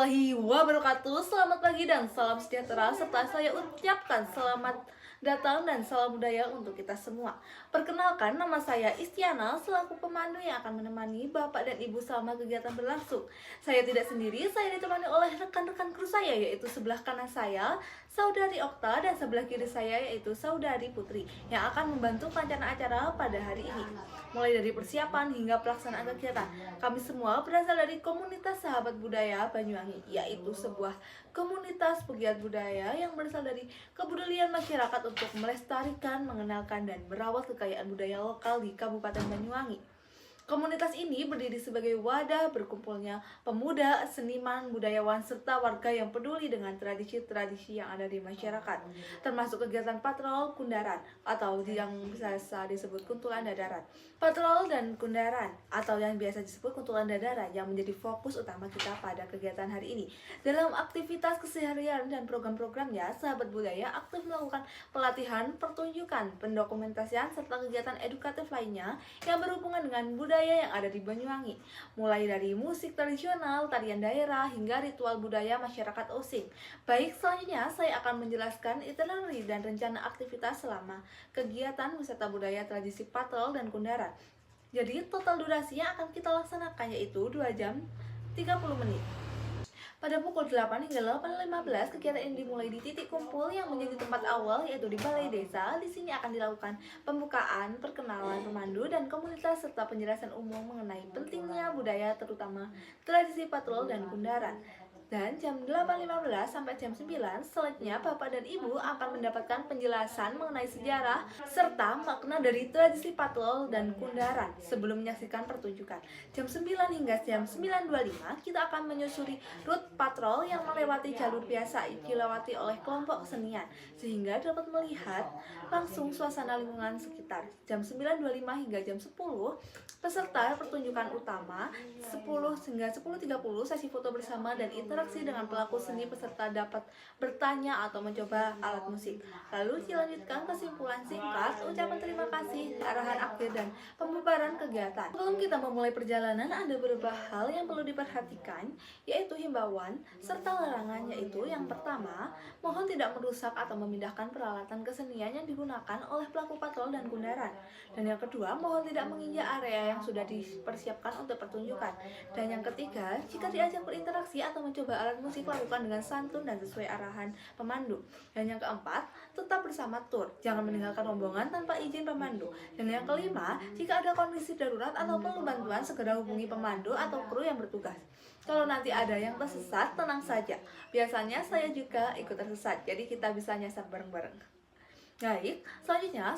warahmatullahi wabarakatuh. Selamat pagi dan salam sejahtera, serta saya ucapkan selamat datang dan salam budaya untuk kita semua. Perkenalkan, nama saya Istiana selaku pemandu yang akan menemani Bapak dan Ibu selama kegiatan berlangsung. Saya tidak sendiri, saya ditemani oleh rekan-rekan kru saya, yaitu sebelah kanan saya Saudari Okta dan sebelah kiri saya yaitu Saudari Putri yang akan membantu perencanaan acara pada hari ini. Mulai dari persiapan hingga pelaksanaan kegiatan, kami semua berasal dari komunitas Sahabat Budaya Banyuwangi, yaitu sebuah komunitas pegiat budaya yang berasal dari kepedulian masyarakat untuk melestarikan, mengenalkan, dan merawat kekayaan budaya lokal di Kabupaten Banyuwangi. Komunitas ini berdiri sebagai wadah berkumpulnya pemuda, seniman, budayawan, serta warga yang peduli dengan tradisi-tradisi yang ada di masyarakat, termasuk kegiatan patrol kundaran atau yang biasa disebut kuntulan dadaran. Patrol dan kundaran atau yang biasa disebut kuntulan dadaran yang menjadi fokus utama kita pada kegiatan hari ini. Dalam aktivitas keseharian dan program-programnya, Sahabat Budaya aktif melakukan pelatihan, pertunjukan, pendokumentasian, serta kegiatan edukatif lainnya yang berhubungan dengan budaya yang ada di Banyuwangi, mulai dari musik tradisional, tarian daerah, hingga ritual budaya masyarakat Osing. Baik, selanjutnya saya akan menjelaskan itinerary dan rencana aktivitas selama kegiatan wisata budaya tradisi patrol dan kundaran. Jadi total durasi yang akan kita laksanakan yaitu 2 jam 30 menit. Pada pukul 8 hingga 8.15, kegiatan ini dimulai di titik kumpul yang menjadi tempat awal yaitu di Balai Desa. Di sini akan dilakukan pembukaan, perkenalan pemandu dan komunitas serta penjelasan umum mengenai pentingnya budaya terutama tradisi patrol dan kundaran. Dan jam 8.15 sampai jam 9 selanjutnya Bapak dan Ibu akan mendapatkan penjelasan mengenai sejarah serta makna dari tradisi patrol dan kundaran sebelum menyaksikan pertunjukan. Jam 9 hingga jam 9.25 kita akan menyusuri rute patrol yang melewati jalur biasa dilewati oleh kelompok kesenian sehingga dapat melihat langsung suasana lingkungan sekitar. Jam 9.25 hingga jam 10 peserta pertunjukan utama 10 hingga 10.30 sesi foto bersama dan interaksi dengan pelaku seni. Peserta dapat bertanya atau mencoba alat musik. Lalu dilanjutkan kesimpulan singkat, ucapan terima kasih, arahan akhir, dan pembubaran kegiatan. Sebelum kita memulai perjalanan, ada beberapa hal yang perlu diperhatikan, yaitu himbauan serta larangan, yaitu yang pertama, mohon tidak merusak atau memindahkan peralatan kesenian yang digunakan oleh pelaku patrol dan kundaran. Dan yang kedua, mohon tidak menginjak area yang sudah dipersiapkan untuk pertunjukan. Dan yang ketiga, jika diajak berinteraksi atau mencoba alat musik, lakukan dengan santun dan sesuai arahan pemandu. Dan yang keempat, tetap bersama tur, jangan meninggalkan rombongan tanpa izin pemandu. Dan yang kelima, jika ada kondisi darurat atau perlu bantuan, segera hubungi pemandu atau kru yang bertugas. Kalau nanti ada yang tersesat, tenang saja. Biasanya saya juga ikut tersesat, jadi kita bisa nyasar bareng-bareng. Baik, selanjutnya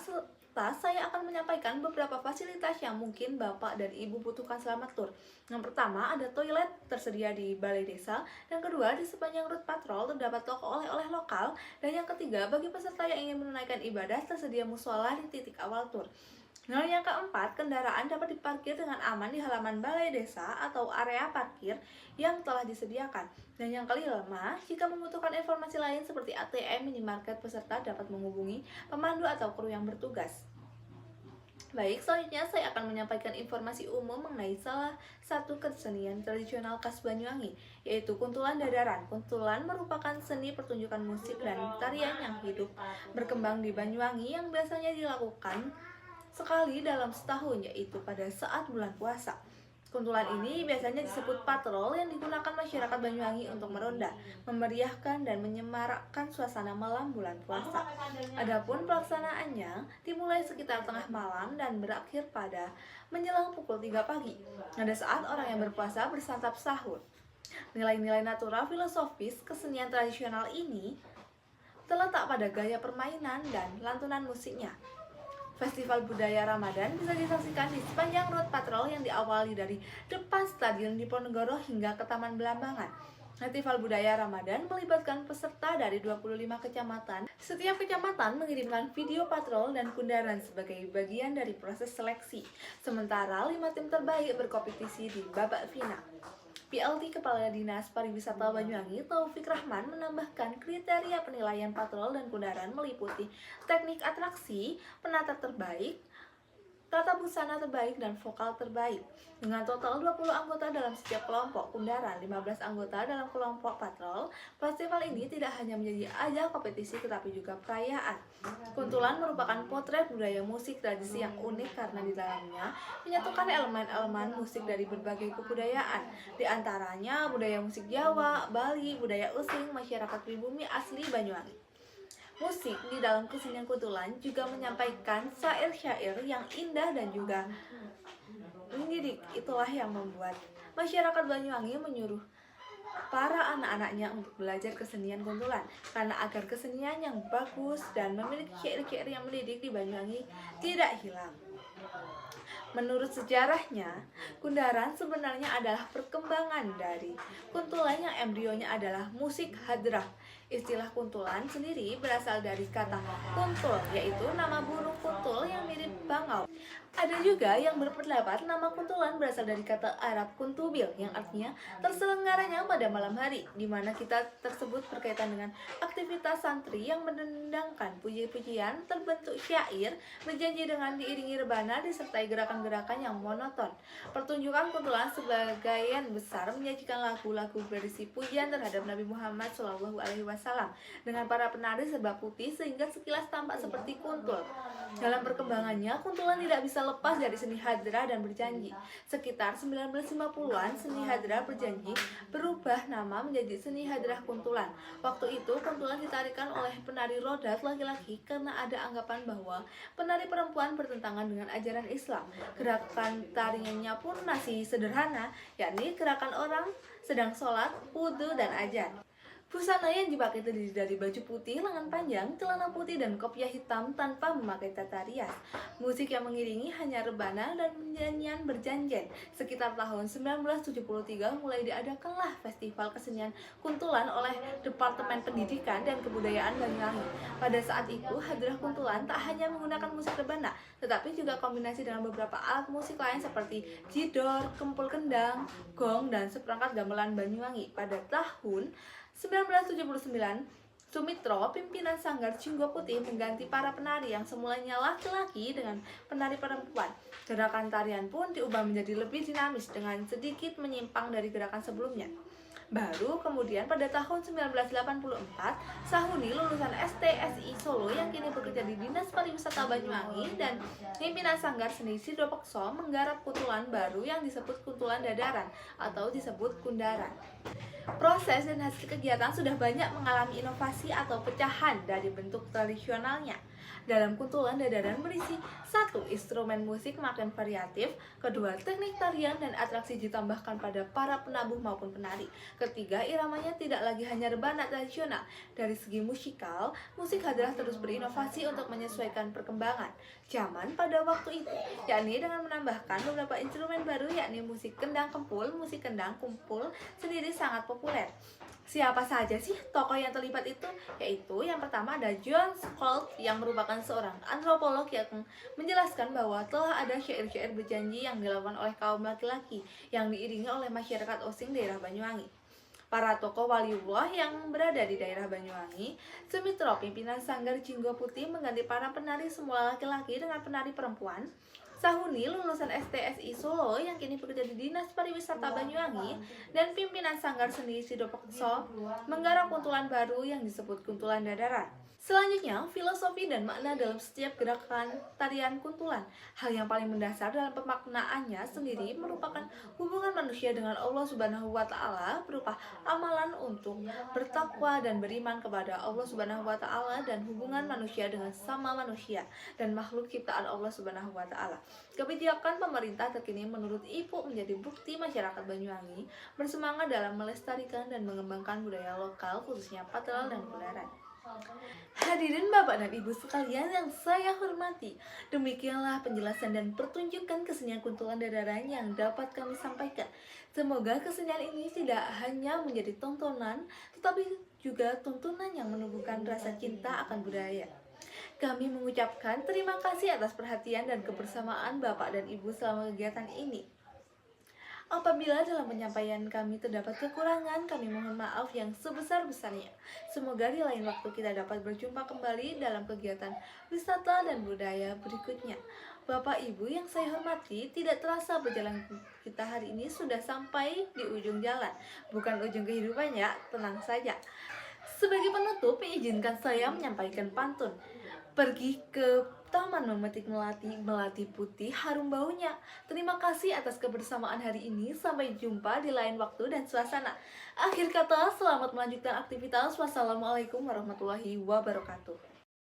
saya akan menyampaikan beberapa fasilitas yang mungkin Bapak dan Ibu butuhkan selama tur. Yang pertama, ada toilet tersedia di Balai Desa. Dan kedua, di sepanjang rute patrol terdapat toko oleh-oleh lokal. Dan yang ketiga, bagi peserta yang ingin menunaikan ibadah, tersedia musola di titik awal tur. Nah, yang keempat, kendaraan dapat diparkir dengan aman di halaman Balai Desa atau area parkir yang telah disediakan. Dan yang kelima, jika membutuhkan informasi lain seperti ATM, minimarket, peserta dapat menghubungi pemandu atau kru yang bertugas. Baik, selanjutnya saya akan menyampaikan informasi umum mengenai salah satu kesenian tradisional khas Banyuwangi, yaitu kuntulan dadaran. Kuntulan merupakan seni pertunjukan musik dan tarian yang hidup berkembang di Banyuwangi yang biasanya dilakukan sekali dalam setahun, yaitu pada saat bulan puasa. Kuntulan ini biasanya disebut patrol yang digunakan masyarakat Banyuwangi untuk meronda, memeriahkan dan menyemarakkan suasana malam bulan puasa. Adapun pelaksanaannya dimulai sekitar tengah malam dan berakhir pada menjelang pukul 3 pagi. Pada saat orang yang berpuasa bersantap sahur. Nilai-nilai natural filosofis kesenian tradisional ini terletak pada gaya permainan dan lantunan musiknya. Festival Budaya Ramadan bisa disaksikan di sepanjang rute patrol yang diawali dari depan Stadion Diponegoro hingga ke Taman Belambangan. Festival Budaya Ramadan melibatkan peserta dari 25 kecamatan. Setiap kecamatan mengirimkan video patrol dan kundaran sebagai bagian dari proses seleksi. Sementara 5 tim terbaik berkompetisi di babak final. PLT Kepala Dinas Pariwisata Banyuwangi Taufik Rahman menambahkan kriteria penilaian patrol dan kundaran meliputi teknik atraksi, penata terbaik, tata busana terbaik dan vokal terbaik. Dengan total 20 anggota dalam setiap kelompok kundaran, 15 anggota dalam kelompok patrol, festival ini tidak hanya menjadi ajang kompetisi tetapi juga perayaan. Kuntulan merupakan potret budaya musik tradisi yang unik karena di dalamnya menyatukan elemen-elemen musik dari berbagai kebudayaan. Di antaranya budaya musik Jawa, Bali, budaya Using, masyarakat pribumi asli Banyuwangi. Musik di dalam kesenian kuntulan juga menyampaikan syair-syair yang indah dan juga mendidik. Itulah yang membuat masyarakat Banyuwangi menyuruh para anak-anaknya untuk belajar kesenian kuntulan, karena agar kesenian yang bagus dan memiliki syair-syair yang mendidik di Banyuwangi tidak hilang. Menurut sejarahnya, kundaran sebenarnya adalah perkembangan dari kuntulan yang embrionya adalah musik hadrah. Istilah kuntulan sendiri berasal dari kata kuntul, yaitu nama burung kuntul yang mirip bangau. Ada juga yang berpendapat nama kuntulan berasal dari kata Arab kuntubil yang artinya terselenggaranya pada malam hari, di mana kita tersebut berkaitan dengan aktivitas santri yang mendendangkan puji-pujian, terbentuk syair, berjanji dengan diiringi rebana disertai gerakan-gerakan yang monoton. Pertunjukan kuntulan sebagian besar menyajikan lagu-lagu berisi pujian terhadap Nabi Muhammad SAW dengan para penari serba putih sehingga sekilas tampak seperti kuntul. Dalam perkembangannya, kuntulan tidak bisa lepas dari seni hadrah dan berjanji. Sekitar 1950-an, seni hadrah berjanji berubah nama menjadi seni hadrah kuntulan. Waktu itu, kuntulan ditarikan oleh penari rodat laki-laki karena ada anggapan bahwa penari perempuan bertentangan dengan ajaran Islam. Gerakan tariannya pun masih sederhana, yakni gerakan orang sedang sholat, wudhu, dan azan. Busana yang dipakai terdiri dari baju putih, lengan panjang, celana putih, dan kopiah hitam tanpa memakai tata rias. Musik yang mengiringi hanya rebana dan nyanyian berjanjen. Sekitar tahun 1973 mulai diadakanlah festival kesenian kuntulan oleh Departemen Pendidikan dan Kebudayaan Banyuwangi. Pada saat itu, hadrah kuntulan tak hanya menggunakan musik rebana, tetapi juga kombinasi dengan beberapa alat musik lain seperti jidor, kempul kendang, gong, dan seperangkat gamelan Banyuwangi. Pada tahun 1979, Sumitro, pimpinan Sanggar Jinggo Putih, mengganti para penari yang semulanya laki-laki dengan penari perempuan. Gerakan tarian pun diubah menjadi lebih dinamis dengan sedikit menyimpang dari gerakan sebelumnya. Baru kemudian pada tahun 1984, Sahuni, lulusan STSI Solo yang kini bekerja di Dinas Pariwisata Banyuwangi, dan pimpinan Sanggar Seni Sidopekso menggarap kuntulan baru yang disebut kuntulan dadaran atau disebut kundaran. Proses dan hasil kegiatan sudah banyak mengalami inovasi atau pecahan dari bentuk tradisionalnya. Dalam kuntulan dadaran berisi 1. Instrumen musik makin variatif. 2. Teknik tarian dan atraksi ditambahkan pada para penabuh maupun penari. 3. Iramanya tidak lagi hanya rebana tradisional. Dari segi musikal, musik hadrah terus berinovasi untuk menyesuaikan perkembangan zaman pada waktu itu, yakni dengan menambahkan beberapa instrumen baru, yakni musik kendang kempul. Musik kendang kumpul sendiri sangat populer. Siapa saja sih tokoh yang terlibat itu? Yaitu yang pertama ada John Scott yang merupakan seorang antropolog yang menjelaskan bahwa telah ada syair-syair berjanji yang dilakukan oleh kaum laki-laki yang diiringi oleh masyarakat Osing daerah Banyuwangi. Para tokoh waliullah yang berada di daerah Banyuwangi, Sumitro, pimpinan Sanggar Jinggo Putih, mengganti para penari semula laki-laki dengan penari perempuan. Sahuni, lulusan STSI Solo yang kini bekerja di Dinas Pariwisata Banyuwangi, dan pimpinan Sanggar Seni Sidopekso menggarap kuntulan baru yang disebut kuntulan dadaran. Selanjutnya, filosofi dan makna dalam setiap gerakan tarian kuntulan. Hal yang paling mendasar dalam pemaknaannya sendiri merupakan hubungan manusia dengan Allah Subhanahu wa Ta'ala berupa amalan untuk bertakwa dan beriman kepada Allah Subhanahu wa Ta'ala, dan hubungan manusia dengan sesama manusia dan makhluk ciptaan Allah Subhanahu wa Ta'ala. Kebijakan pemerintah terkini menurut Ibu menjadi bukti masyarakat Banyuwangi bersemangat dalam melestarikan dan mengembangkan budaya lokal, khususnya patrol dan kundaran. Hadirin Bapak dan Ibu sekalian yang saya hormati, demikianlah penjelasan dan pertunjukan kesenian kuntulan dadaran yang dapat kami sampaikan. Semoga kesenian ini tidak hanya menjadi tontonan, tetapi juga tuntunan yang menumbuhkan rasa cinta akan budaya. Kami mengucapkan terima kasih atas perhatian dan kebersamaan Bapak dan Ibu selama kegiatan ini. Apabila dalam penyampaian kami terdapat kekurangan, kami mohon maaf yang sebesar-besarnya. Semoga di lain waktu kita dapat berjumpa kembali dalam kegiatan wisata dan budaya berikutnya. Bapak Ibu yang saya hormati, tidak terasa berjalan kita hari ini sudah sampai di ujung jalan. Bukan ujung kehidupan ya, tenang saja. Sebagai penutup, izinkan saya menyampaikan pantun. Pergi ke taman memetik melati, melati putih harum baunya. Terima kasih atas kebersamaan hari ini. Sampai jumpa di lain waktu dan suasana. Akhir kata, selamat melanjutkan aktivitas. Wassalamualaikum warahmatullahi wabarakatuh.